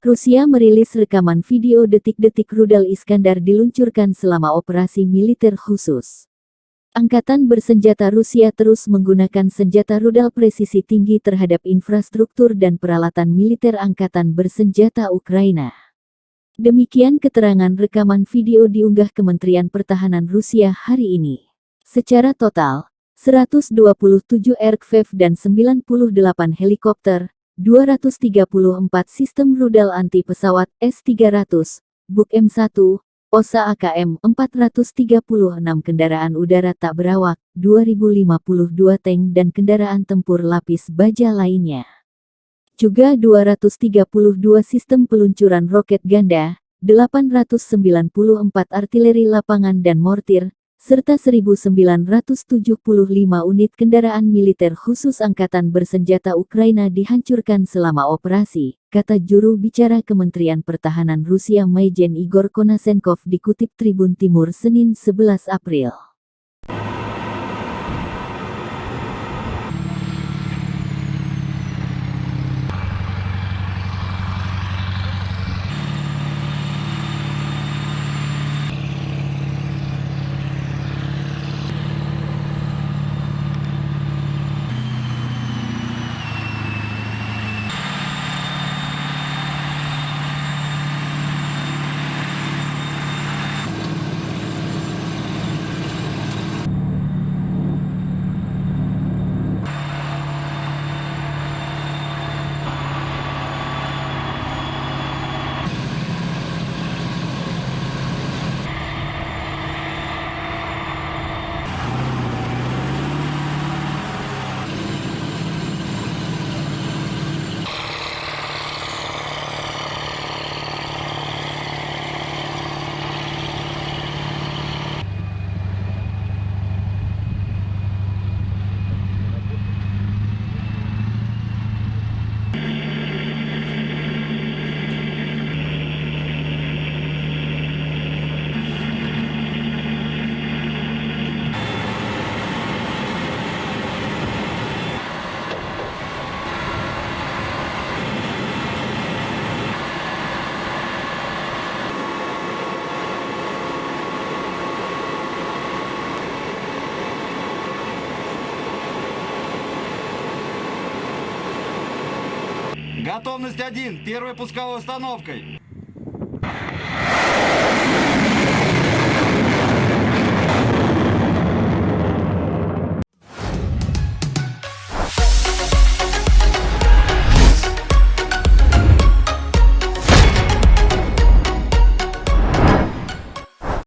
Rusia merilis rekaman video detik-detik rudal Iskandar diluncurkan selama operasi militer khusus. Angkatan bersenjata Rusia terus menggunakan senjata rudal presisi tinggi terhadap infrastruktur dan peralatan militer angkatan bersenjata Ukraina. Demikian keterangan rekaman video diunggah Kementerian Pertahanan Rusia hari ini. Secara total, 127 aircraft dan 98 helikopter, 234 sistem rudal anti-pesawat S-300, Buk M1, OSA AKM 436 kendaraan udara tak berawak, 2052 tank dan kendaraan tempur lapis baja lainnya. Juga 232 sistem peluncuran roket ganda, 894 artileri lapangan dan mortir, serta 1.975 unit kendaraan militer khusus Angkatan Bersenjata Ukraina dihancurkan selama operasi, kata juru bicara Kementerian Pertahanan Rusia Majen Igor Konasenkov dikutip Tribun Timur Senin 11 April. Готовность 1. Первой пусковой установкой.